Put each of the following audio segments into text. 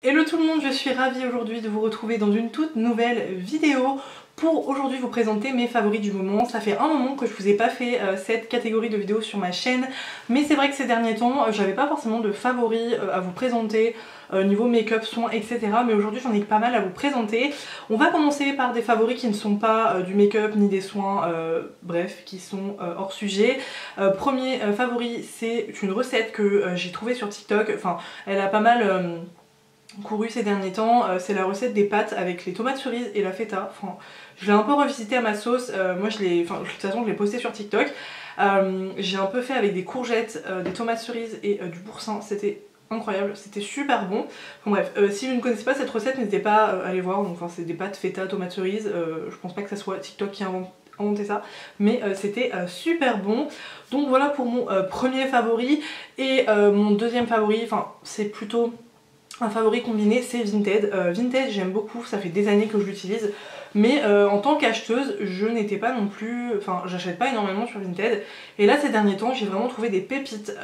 Hello tout le monde, je suis ravie aujourd'hui de vous retrouver dans une toute nouvelle vidéo pour aujourd'hui vous présenter mes favoris du moment. Ça fait un moment que je vous ai pas fait cette catégorie de vidéos sur ma chaîne, mais c'est vrai que ces derniers temps j'avais pas forcément de favoris à vous présenter niveau make-up, soins, etc. Mais aujourd'hui j'en ai pas mal à vous présenter. On va commencer par des favoris qui ne sont pas du make-up ni des soins, bref, qui sont hors sujet. Premier favori, c'est une recette que j'ai trouvée sur TikTok, enfin elle a pas mal couru ces derniers temps, c'est la recette des pâtes avec les tomates cerises et la feta. Enfin, je l'ai un peu revisité à ma sauce, moi de toute façon je l'ai posté sur TikTok. J'ai un peu fait avec des courgettes, des tomates cerises et du boursin, c'était incroyable, c'était super bon. Enfin, bref, si vous ne connaissez pas cette recette, n'hésitez pas à aller voir. Donc, c'est des pâtes feta, tomates cerises, je pense pas que ça soit TikTok qui a inventé ça, mais c'était super bon. Donc voilà pour mon premier favori. Et mon deuxième favori, enfin c'est plutôt un favori combiné, c'est Vinted. Vinted j'aime beaucoup, ça fait des années que je l'utilise, mais en tant qu'acheteuse je n'étais pas non plus, enfin j'achète pas énormément sur Vinted, et là ces derniers temps j'ai vraiment trouvé des pépites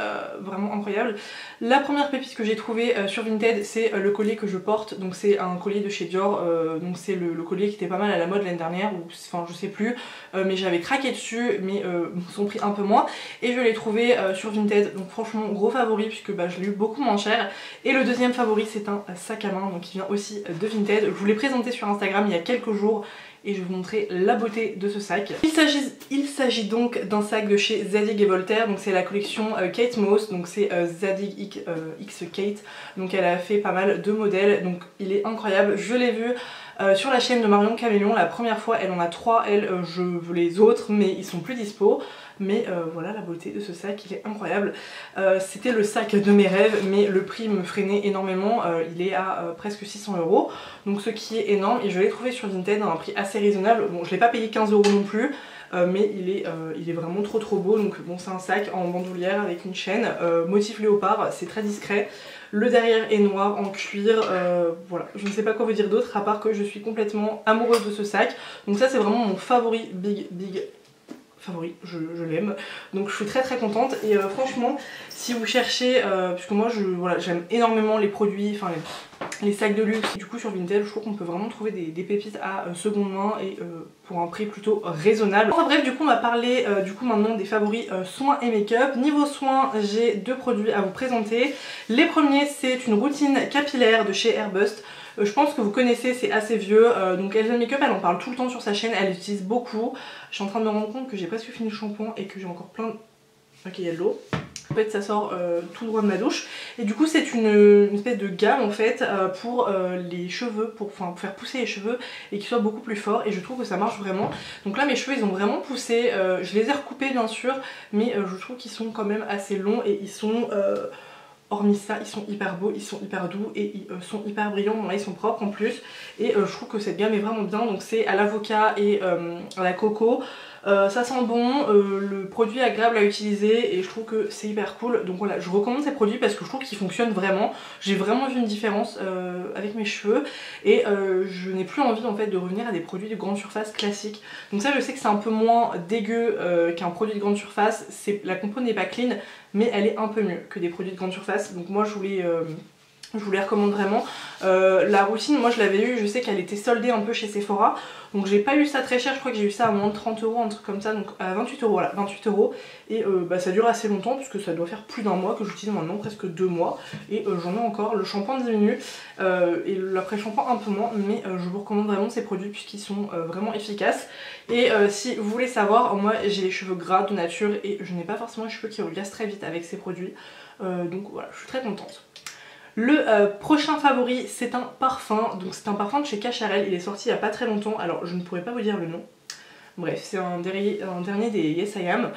vraiment incroyables. La première pépite que j'ai trouvée sur Vinted, c'est le collier que je porte, donc c'est un collier de chez Dior, donc c'est le collier qui était pas mal à la mode l'année dernière, ou enfin je sais plus, mais j'avais craqué dessus, mais son prix un peu moins, et je l'ai trouvé sur Vinted, donc franchement gros favori puisque je l'ai eu beaucoup moins cher. Et le deuxième favori, c'est un sac à main, donc qui vient aussi de Vinted. Je vous l'ai présenté sur Instagram il y a quelques jours et je vais vous montrer la beauté de ce sac. Il s'agit donc d'un sac de chez Zadig & Voltaire, donc c'est la collection Kate Moss, donc c'est Zadig X Kate, donc elle a fait pas mal de modèles, donc il est incroyable. Je l'ai vu sur la chaîne de Marion Caméléon la première fois, elle en a 3, elle je veux les autres mais ils sont plus dispo. Mais voilà la beauté de ce sac, il est incroyable. C'était le sac de mes rêves, mais le prix me freinait énormément. Il est à presque 600 €, donc ce qui est énorme. Et je l'ai trouvé sur Vinted à un prix assez raisonnable. Bon, je l'ai pas payé 15 € non plus, mais il est vraiment trop beau. Donc bon, c'est un sac en bandoulière avec une chaîne, motif léopard, c'est très discret. Le derrière est noir en cuir, voilà, je ne sais pas quoi vous dire d'autre à part que je suis complètement amoureuse de ce sac. Donc ça c'est vraiment mon favori big favori, je l'aime, donc je suis très contente. Et franchement si vous cherchez, puisque moi voilà, j'aime énormément les produits, enfin les sacs de luxe, du coup sur Vinted je trouve qu'on peut vraiment trouver des pépites à seconde main et pour un prix plutôt raisonnable. Enfin bref, du coup on va parler maintenant des favoris soins et make-up. Niveau soins, j'ai deux produits à vous présenter. Les premiers, c'est une routine capillaire de chez Airbust. Je pense que vous connaissez, c'est assez vieux, donc Elsa Makeup elle en parle tout le temps sur sa chaîne, elle l'utilise beaucoup. Je suis en train de me rendre compte que j'ai presque fini le shampoing et que j'ai encore plein de... Ok, il y a de l'eau. En fait ça sort tout droit de ma douche. Et du coup c'est une espèce de gamme en fait pour les cheveux, pour faire pousser les cheveux et qu'ils soient beaucoup plus forts, et je trouve que ça marche vraiment. Donc là mes cheveux ils ont vraiment poussé, je les ai recoupés bien sûr, mais je trouve qu'ils sont quand même assez longs et ils sont... hormis ça, ils sont hyper beaux, ils sont hyper doux et ils sont hyper brillants. Bon là ils sont propres en plus, et je trouve que cette gamme est vraiment bien. Donc c'est à l'avocat et à la coco. Ça sent bon, le produit est agréable à utiliser et je trouve que c'est hyper cool. Donc voilà, je recommande ces produits parce que je trouve qu'ils fonctionnent vraiment. J'ai vraiment vu une différence avec mes cheveux, et je n'ai plus envie en fait de revenir à des produits de grande surface classiques. Donc ça je sais que c'est un peu moins dégueu qu'un produit de grande surface, la compo n'est pas clean mais elle est un peu mieux que des produits de grande surface. Donc moi je vous les recommande vraiment. La routine, moi je l'avais eu, je sais qu'elle était soldée un peu chez Sephora, donc j'ai pas eu ça très cher, je crois que j'ai eu ça à moins de 30 €, un truc comme ça, donc à 28 €, voilà, 28 €. Et ça dure assez longtemps puisque ça doit faire plus d'un mois que j'utilise maintenant, presque 2 mois, et j'en ai encore. Le shampoing diminue et l'après-shampoing un peu moins, mais je vous recommande vraiment ces produits puisqu'ils sont vraiment efficaces. Et si vous voulez savoir, moi j'ai les cheveux gras de nature et je n'ai pas forcément les cheveux qui regassent très vite avec ces produits, donc voilà, je suis très contente. Le prochain favori, c'est un parfum, donc c'est un parfum de chez Cacharel, il est sorti il n'y a pas très longtemps, alors je ne pourrais pas vous dire le nom. Bref, c'est un dernier des Yes I Am.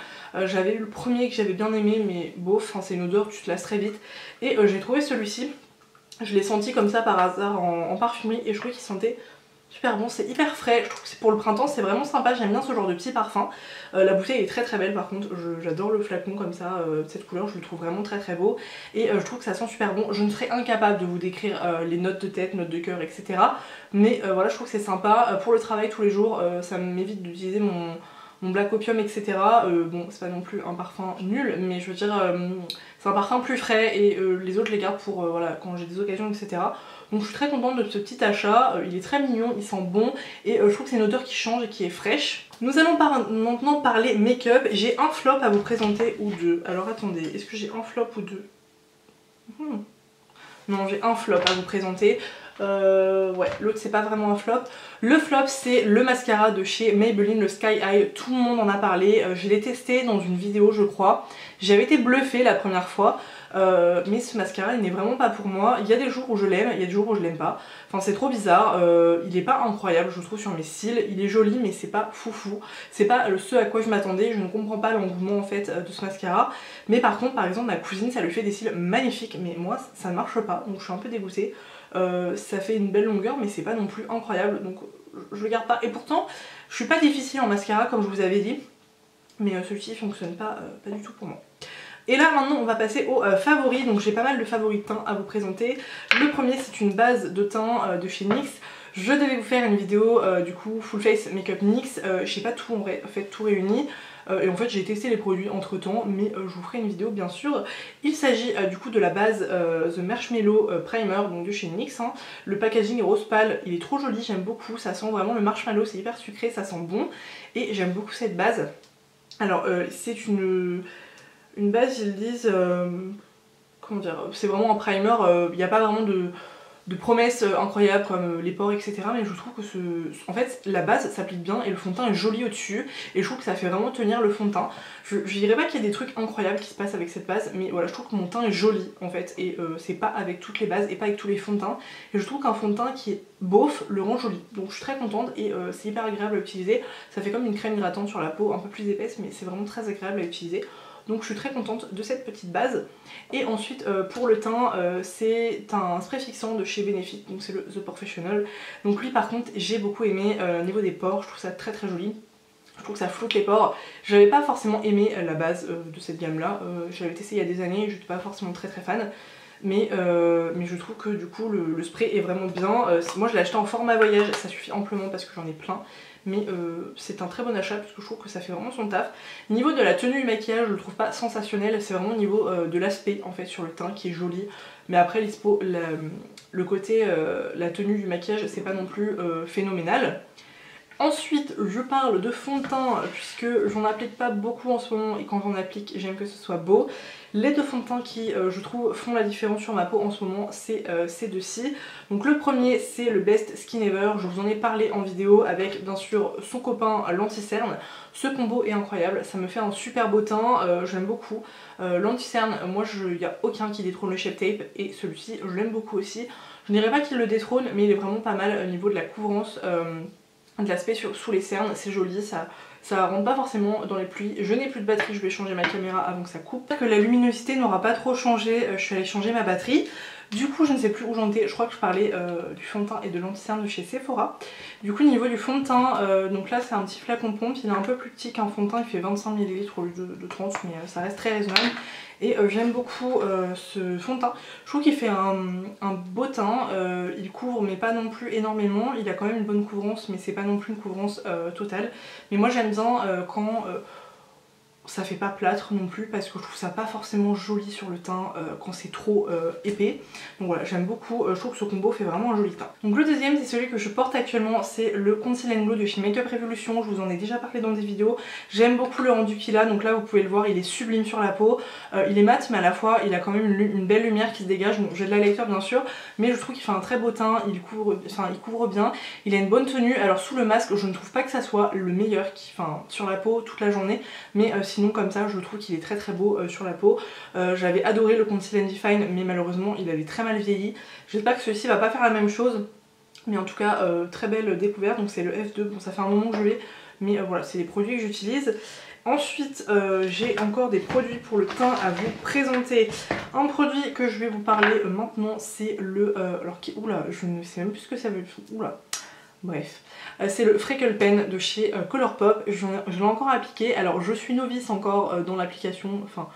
J'avais eu le premier que j'avais bien aimé, mais bof, c'est une odeur, tu te lasses très vite. Et j'ai trouvé celui-ci, je l'ai senti comme ça par hasard en parfumerie, et je trouvais qu'il sentait super bon, c'est hyper frais, je trouve que c'est pour le printemps, c'est vraiment sympa, j'aime bien ce genre de petit parfum. La bouteille est très belle par contre, j'adore le flacon comme ça, cette couleur, je le trouve vraiment très beau, et je trouve que ça sent super bon. Je ne serais incapable de vous décrire les notes de tête, notes de cœur, etc. Mais voilà, je trouve que c'est sympa, pour le travail tous les jours, ça m'évite d'utiliser mon Black Opium, etc. Bon, c'est pas non plus un parfum nul, mais je veux dire, c'est un parfum plus frais et les autres je les garde pour voilà, quand j'ai des occasions, etc. Donc je suis très contente de ce petit achat, il est très mignon, il sent bon et je trouve que c'est une odeur qui change et qui est fraîche. Nous allons maintenant parler make-up. J'ai un flop à vous présenter ou deux. Alors attendez, est-ce que j'ai un flop ou deux? Non, j'ai un flop à vous présenter. Ouais, l'autre c'est pas vraiment un flop. Le flop c'est le mascara de chez Maybelline, le Sky High. Tout le monde en a parlé. Je l'ai testé dans une vidéo je crois. J'avais été bluffée la première fois. Mais ce mascara il n'est vraiment pas pour moi. Il y a des jours où je l'aime, il y a des jours où je l'aime pas. Enfin c'est trop bizarre. Il est pas incroyable je trouve sur mes cils. Il est joli mais c'est pas foufou. C'est pas ce à quoi je m'attendais. Je ne comprends pas l'engouement en fait de ce mascara. Mais par contre par exemple ma cousine ça lui fait des cils magnifiques. Mais moi ça ne marche pas donc je suis un peu dégoûtée. Ça fait une belle longueur mais c'est pas non plus incroyable donc je le garde pas. Et pourtant je suis pas difficile en mascara comme je vous avais dit. Mais celui-ci fonctionne pas du tout pour moi. Et là maintenant on va passer aux favoris, donc j'ai pas mal de favoris de teint à vous présenter. Le premier c'est une base de teint de chez NYX. Je devais vous faire une vidéo du coup Full Face Makeup NYX, je sais pas tout en fait tout réuni. Et en fait j'ai testé les produits entre temps mais je vous ferai une vidéo bien sûr. Il s'agit du coup de la base The Marshmallow Primer donc de chez NYX. Hein. Le packaging est rose pâle, il est trop joli, j'aime beaucoup, ça sent vraiment le marshmallow, c'est hyper sucré, ça sent bon. Et j'aime beaucoup cette base. Alors c'est une base, ils disent, comment dire, c'est vraiment un primer, il n'y a pas vraiment de promesses incroyables comme les pores etc. Mais je trouve que en fait la base s'applique bien et le fond de teint est joli au dessus et je trouve que ça fait vraiment tenir le fond de teint. Je dirais pas qu'il y a des trucs incroyables qui se passent avec cette base mais voilà je trouve que mon teint est joli en fait et c'est pas avec toutes les bases et pas avec tous les fonds de teint et je trouve qu'un fond de teint qui est beauf le rend joli donc je suis très contente et c'est hyper agréable à utiliser. Ça fait comme une crème hydratante sur la peau un peu plus épaisse mais c'est vraiment très agréable à utiliser. Donc je suis très contente de cette petite base. Et ensuite pour le teint c'est un spray fixant de chez Benefit, donc c'est le The Professional. Donc lui par contre j'ai beaucoup aimé au niveau des pores, je trouve ça très très joli. Je trouve que ça floute les pores. J'avais pas forcément aimé la base de cette gamme là, j'avais testé il y a des années, je n'étais pas forcément très fan. Mais je trouve que du coup le spray est vraiment bien. Moi je l'ai acheté en format voyage, ça suffit amplement parce que j'en ai plein. Mais c'est un très bon achat parce que je trouve que ça fait vraiment son taf. Niveau de la tenue du maquillage je le trouve pas sensationnel, c'est vraiment au niveau de l'aspect en fait sur le teint qui est joli. Mais après le côté, la tenue du maquillage c'est pas non plus phénoménal. Ensuite je parle de fond de teint puisque j'en applique pas beaucoup en ce moment et quand j'en applique j'aime que ce soit beau. Les deux fonds de teint qui je trouve font la différence sur ma peau en ce moment c'est ces deux-ci. Donc le premier c'est le Best Skin Ever, je vous en ai parlé en vidéo avec bien sûr son copain l'anti-cerne. Ce combo est incroyable, ça me fait un super beau teint, j'aime beaucoup. L'anti-cerne, moi il n'y a aucun qui détrône le Shape Tape et celui-ci je l'aime beaucoup aussi. Je dirais pas qu'il le détrône mais il est vraiment pas mal au niveau de la couvrance. De l'aspect sous les cernes, c'est joli, ça rentre pas forcément dans les pluies. Je n'ai plus de batterie, je vais changer ma caméra avant que ça coupe. Que la luminosité n'aura pas trop changé, je suis allée changer ma batterie. Du coup je ne sais plus où j'en étais, je crois que je parlais du fond de teint et de l'anti-cerne de chez Sephora. Du coup niveau du fond de teint, donc là c'est un petit flacon pompe, il est un peu plus petit qu'un fond de teint, il fait 25 ml au lieu de 30 mais ça reste très raisonnable. Et j'aime beaucoup ce fond de teint, je trouve qu'il fait un beau teint, il couvre mais pas non plus énormément, il a quand même une bonne couvrance mais c'est pas non plus une couvrance totale. Mais moi j'aime bien quand ça fait pas plâtre non plus parce que je trouve ça pas forcément joli sur le teint quand c'est trop épais. Donc voilà j'aime beaucoup, je trouve que ce combo fait vraiment un joli teint. Donc le deuxième c'est celui que je porte actuellement, c'est le Conceal & Glow de chez Makeup Revolution, je vous en ai déjà parlé dans des vidéos. J'aime beaucoup le rendu qu'il a, donc là vous pouvez le voir il est sublime sur la peau, il est mat mais à la fois il a quand même une belle lumière qui se dégage. Bon j'ai de la lecture bien sûr mais je trouve qu'il fait un très beau teint, il couvre bien, il a une bonne tenue. Alors sous le masque je ne trouve pas que ça soit le meilleur sur la peau toute la journée mais sinon comme ça je trouve qu'il est très très beau sur la peau. J'avais adoré le Conceal & Define mais malheureusement il avait très mal vieilli. J'espère que celui-ci va pas faire la même chose mais en tout cas très belle découverte. Donc c'est le F2, bon ça fait un moment que je l'ai mais voilà c'est les produits que j'utilise. Ensuite j'ai encore des produits pour le teint à vous présenter. Un produit que je vais vous parler maintenant c'est le... oula je ne sais même plus ce que ça veut dire. Oula. Bref, c'est le Freckle Pen de chez Colourpop, je l'ai encore appliqué. Alors je suis novice encore dans l'application, enfin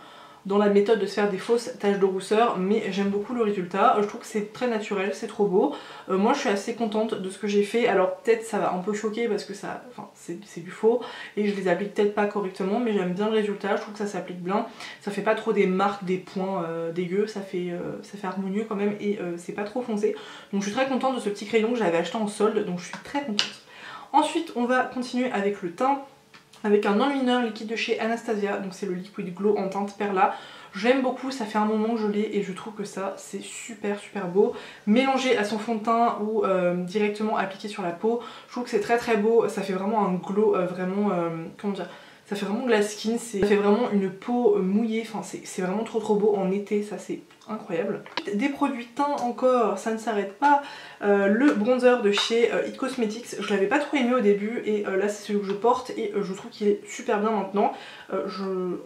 dans la méthode de se faire des fausses taches de rousseur, mais j'aime beaucoup le résultat. Je trouve que c'est très naturel, c'est trop beau. Moi je suis assez contente de ce que j'ai fait. Alors peut-être ça va un peu choquer parce que ça, enfin, c'est du faux et je les applique peut-être pas correctement, mais j'aime bien le résultat. Je trouve que ça s'applique bien. Ça fait pas trop des marques, des points dégueux, ça fait harmonieux quand même et c'est pas trop foncé. Donc je suis très contente de ce petit crayon que j'avais acheté en solde, donc je suis très contente. Ensuite on va continuer avec le teint, avec un enlumineur liquide de chez Anastasia, donc c'est le Liquid Glow en teinte Perla. J'aime beaucoup, ça fait un moment que je l'ai et je trouve que ça c'est super beau. Mélangé à son fond de teint ou directement appliqué sur la peau, je trouve que c'est très beau, ça fait vraiment un glow vraiment, comment dire, ça fait vraiment glass skin, ça fait vraiment une peau mouillée, enfin c'est vraiment trop beau en été, ça c'est incroyable. Des produits teints encore, ça ne s'arrête pas. Le bronzer de chez It Cosmetics, je l'avais pas trop aimé au début et là c'est celui que je porte et je trouve qu'il est super bien maintenant.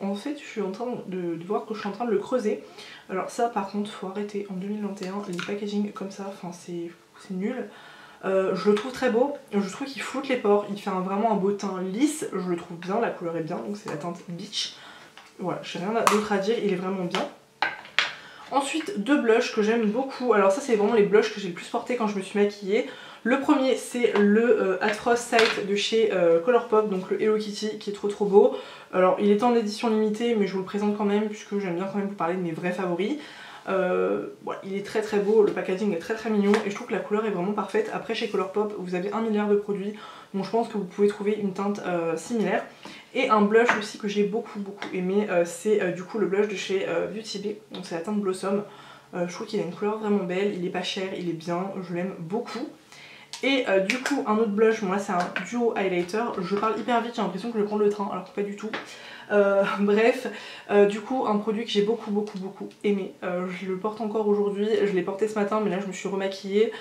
En fait je suis en train de voir que je suis en train de le creuser. Alors ça par contre faut arrêter en 2021 les packaging comme ça, enfin c'est nul. Je le trouve très beau, je trouve qu'il floute les pores, il fait vraiment un beau teint lisse, je le trouve bien, la couleur est bien, donc c'est la teinte Beach. Voilà, j'ai rien d'autre à dire, il est vraiment bien. Ensuite, deux blushs que j'aime beaucoup. Alors ça c'est vraiment les blushs que j'ai le plus porté quand je me suis maquillée. Le premier c'est le At Frost Sight de chez Colourpop, donc le Hello Kitty qui est trop beau. Alors il est en édition limitée mais je vous le présente quand même puisque j'aime bien quand même vous parler de mes vrais favoris. Voilà, il est très beau, le packaging est très mignon et je trouve que la couleur est vraiment parfaite. Après chez Colourpop vous avez 1 milliard de produits, donc je pense que vous pouvez trouver une teinte similaire. Et un blush aussi que j'ai beaucoup aimé, c'est du coup le blush de chez Beauty Bay, donc c'est la teinte Blossom. Je trouve qu'il a une couleur vraiment belle, il est pas cher, il est bien, je l'aime beaucoup. Et du coup un autre blush, bon là c'est un duo highlighter, je parle hyper vite, j'ai l'impression que je prends le train alors que pas du tout. Bref, du coup un produit que j'ai beaucoup aimé, je le porte encore aujourd'hui, je l'ai porté ce matin mais là je me suis remaquillée.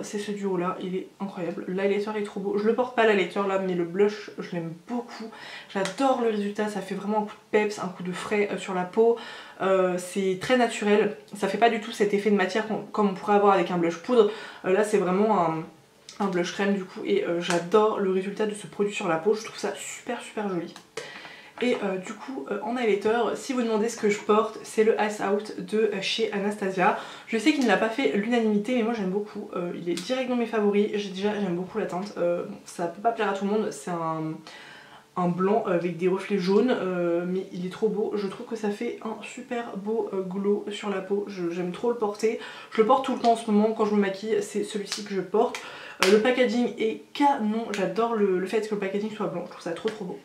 C'est ce duo là, il est incroyable, l'highlighter est trop beau, je le porte pas l'highlighter là mais le blush je l'aime beaucoup, j'adore le résultat, ça fait vraiment un coup de peps, un coup de frais sur la peau, c'est très naturel, ça fait pas du tout cet effet de matière comme on pourrait avoir avec un blush poudre, là c'est vraiment un blush crème du coup et j'adore le résultat de ce produit sur la peau, je trouve ça super joli. Et du coup en highlighter, si vous demandez ce que je porte, c'est le Ice Out de chez Anastasia. Je sais qu'il ne l'a pas fait l'unanimité mais moi j'aime beaucoup, il est direct dans mes favoris, j'aime beaucoup la teinte, bon, ça peut pas plaire à tout le monde, c'est un blanc avec des reflets jaunes mais il est trop beau, je trouve que ça fait un super beau glow sur la peau, j'aime trop le porter, je le porte tout le temps en ce moment quand je me maquille, c'est celui-ci que je porte. Le packaging est canon, j'adore le fait que le packaging soit blanc, je trouve ça trop beau.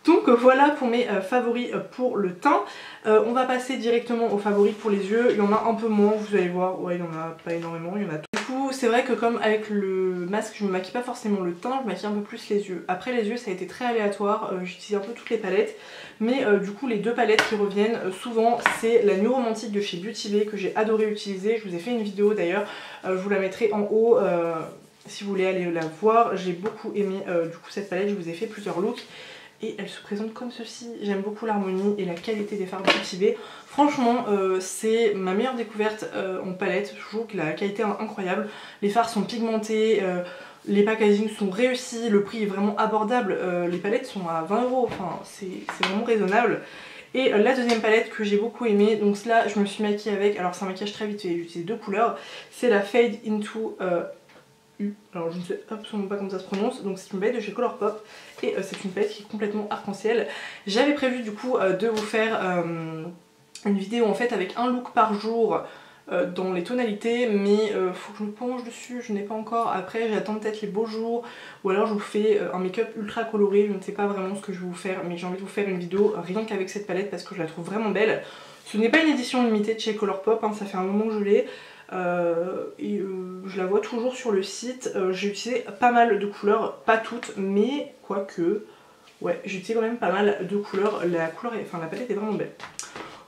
Donc voilà pour mes favoris pour le teint. On va passer directement aux favoris pour les yeux. Il y en a un peu moins, vous allez voir. Ouais, il y en a pas énormément, il y en a tout. Du coup, c'est vrai que comme avec le masque, je me maquille pas forcément le teint, je maquille un peu plus les yeux. Après les yeux, ça a été très aléatoire, j'utilise un peu toutes les palettes. Mais du coup, les deux palettes qui reviennent souvent, c'est la Nude Romantique de chez Beauty Bay que j'ai adoré utiliser. Je vous ai fait une vidéo d'ailleurs, je vous la mettrai en haut. Si vous voulez aller la voir, j'ai beaucoup aimé du coup cette palette, je vous ai fait plusieurs looks. Et elle se présente comme ceci, j'aime beaucoup l'harmonie et la qualité des fards Beauty Bay. Franchement c'est ma meilleure découverte en palette, je trouve que la qualité est incroyable. Les fards sont pigmentés, les packaging sont réussis, le prix est vraiment abordable, les palettes sont à 20 €, enfin c'est vraiment raisonnable. Et la deuxième palette que j'ai beaucoup aimée, donc là je me suis maquillée avec, alors c'est un maquillage très vite fait, j'utilise deux couleurs, c'est la Fade Into alors je ne sais absolument pas comment ça se prononce, donc c'est une palette de chez Colourpop et c'est une palette qui est complètement arc-en-ciel. J'avais prévu du coup de vous faire une vidéo en fait avec un look par jour dans les tonalités, mais faut que je me penche dessus, je n'ai pas encore. Après j'attends peut-être les beaux jours ou alors je vous fais un make-up ultra coloré, je ne sais pas vraiment ce que je vais vous faire, mais j'ai envie de vous faire une vidéo rien qu'avec cette palette parce que je la trouve vraiment belle. Ce n'est pas une édition limitée de chez Colourpop, hein, ça fait un moment que je l'ai. Je la vois toujours sur le site, j'ai utilisé pas mal de couleurs, pas toutes mais quoique, ouais j'ai utilisé quand même pas mal de couleurs, la palette est vraiment belle.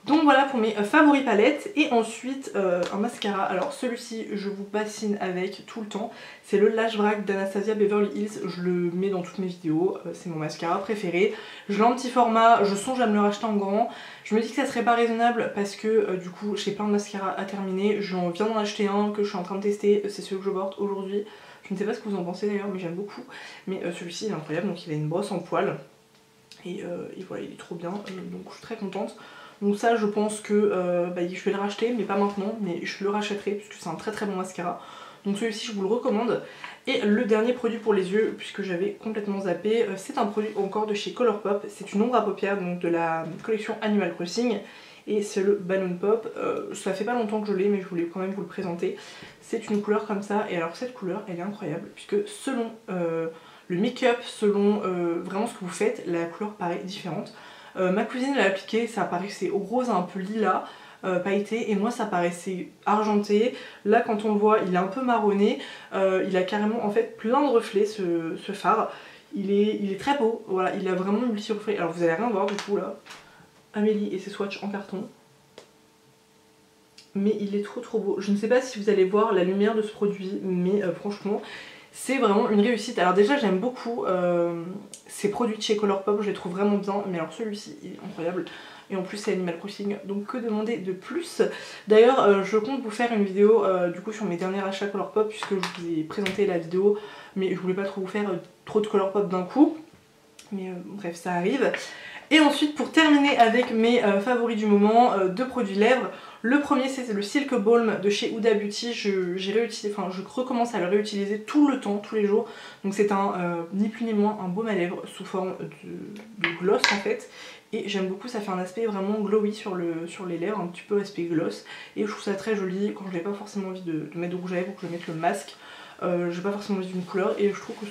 Donc voilà pour mes favoris palettes. Et ensuite un mascara, alors celui-ci je vous bassine avec tout le temps, c'est le Lash Wrap d'Anastasia Beverly Hills, je le mets dans toutes mes vidéos, c'est mon mascara préféré. Je l'ai en petit format, je songe à me le racheter en grand, je me dis que ça serait pas raisonnable parce que du coup j'ai plein de mascaras à terminer, j'en viens d'en acheter un que je suis en train de tester, c'est celui que je porte aujourd'hui. Je ne sais pas ce que vous en pensez d'ailleurs mais j'aime beaucoup, mais celui-ci il est incroyable, donc il a une brosse en poil. Et voilà, il est trop bien, donc je suis très contente. Donc ça je pense que je vais le racheter, mais pas maintenant, mais je le rachèterai puisque c'est un très très bon mascara. Donc celui-ci je vous le recommande. Et le dernier produit pour les yeux, puisque j'avais complètement zappé, c'est un produit encore de chez Colourpop. C'est une ombre à paupières donc de la collection Animal Crossing. Et c'est le Balloon Pop. Ça fait pas longtemps que je l'ai, mais je voulais quand même vous le présenter. C'est une couleur comme ça, et alors cette couleur elle est incroyable, puisque selon le make-up, selon vraiment ce que vous faites, la couleur paraît différente. Ma cousine l'a appliqué, ça paraissait rose un peu lilas, pailleté, et moi ça paraissait argenté. Là quand on le voit il est un peu marronné, il a carrément en fait plein de reflets ce fard. Il est très beau, voilà, il a vraiment multi-reflets. Alors vous allez rien voir du coup là, Amélie et ses swatchs en carton. Mais il est trop beau. Je ne sais pas si vous allez voir la lumière de ce produit, mais franchement c'est vraiment une réussite. Alors déjà j'aime beaucoup ces produits de chez Colourpop, je les trouve vraiment bien, mais alors celui-ci il est incroyable. Et en plus c'est Animal Crossing, donc que demander de plus. D'ailleurs je compte vous faire une vidéo du coup sur mes derniers achats Colourpop, puisque je vous ai présenté la vidéo, mais je voulais pas trop vous faire trop de Colourpop d'un coup. Mais bref, ça arrive. Et ensuite pour terminer avec mes favoris du moment, deux produits lèvres. Le premier c'est le Silk Balm de chez Huda Beauty. Je recommence à le réutiliser tout le temps, tous les jours. Donc c'est ni plus ni moins un baume à lèvres sous forme de gloss en fait. Et j'aime beaucoup, ça fait un aspect vraiment glowy sur les lèvres, un petit peu aspect gloss. Et je trouve ça très joli quand je n'ai pas forcément envie de mettre de rouge à lèvres ou que je mette le masque. J'ai pas forcément envie d'une couleur, et je trouve que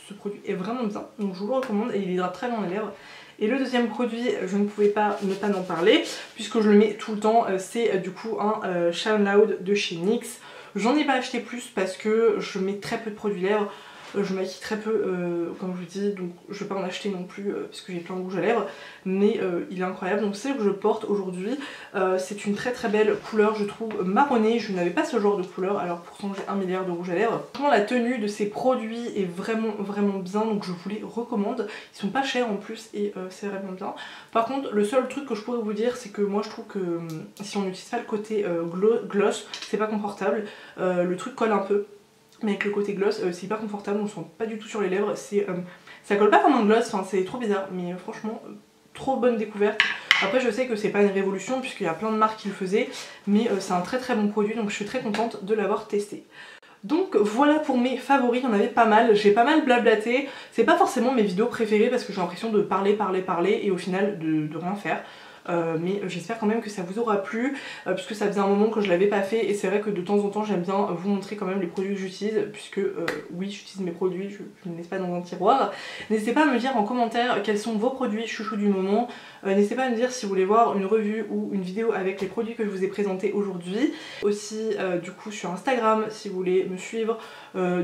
ce produit est vraiment bien. Donc je vous le recommande, et il hydrate très bien les lèvres. Et le deuxième produit, je ne pouvais pas ne pas en parler, puisque je le mets tout le temps, c'est du coup un Shine Loud de chez NYX. J'en ai pas acheté plus parce que je mets très peu de produits lèvres. Je maquille très peu, comme je vous dis, donc je vais pas en acheter non plus parce que j'ai plein de rouge à lèvres, mais il est incroyable. Donc c'est ce que je porte aujourd'hui. C'est une très très belle couleur, je trouve, marronnée. Je n'avais pas ce genre de couleur, alors pourtant j'ai 1 milliard de rouge à lèvres. La tenue de ces produits est vraiment bien, donc je vous les recommande. Ils sont pas chers en plus, et c'est vraiment bien. Par contre, le seul truc que je pourrais vous dire, c'est que moi je trouve que si on n'utilise pas le côté gloss, c'est pas confortable. Le truc colle un peu, mais avec le côté gloss c'est hyper confortable, on ne sent pas du tout sur les lèvres, ça colle pas comme un gloss, enfin, c'est trop bizarre, mais franchement trop bonne découverte. Après je sais que c'est pas une révolution puisqu'il y a plein de marques qui le faisaient, mais c'est un très bon produit, donc je suis très contente de l'avoir testé. Donc voilà pour mes favoris, il y en avait pas mal, j'ai pas mal blablaté, c'est pas forcément mes vidéos préférées parce que j'ai l'impression de parler et au final de rien faire. Mais j'espère quand même que ça vous aura plu, puisque ça faisait un moment que je l'avais pas fait, et c'est vrai que de temps en temps j'aime bien vous montrer quand même les produits que j'utilise, puisque oui, j'utilise mes produits, je ne les laisse pas dans un tiroir. N'hésitez pas à me dire en commentaire quels sont vos produits chouchous du moment. N'hésitez pas à me dire si vous voulez voir une revue ou une vidéo avec les produits que je vous ai présentés aujourd'hui. Aussi du coup sur Instagram si vous voulez me suivre,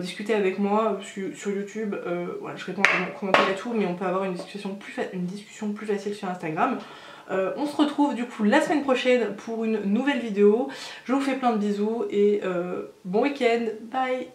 discuter avec moi, parce que sur YouTube voilà, je réponds à vos commentaires et tout, mais on peut avoir une discussion plus facile sur Instagram. On se retrouve du coup la semaine prochaine pour une nouvelle vidéo. Je vous fais plein de bisous et bon week-end, bye.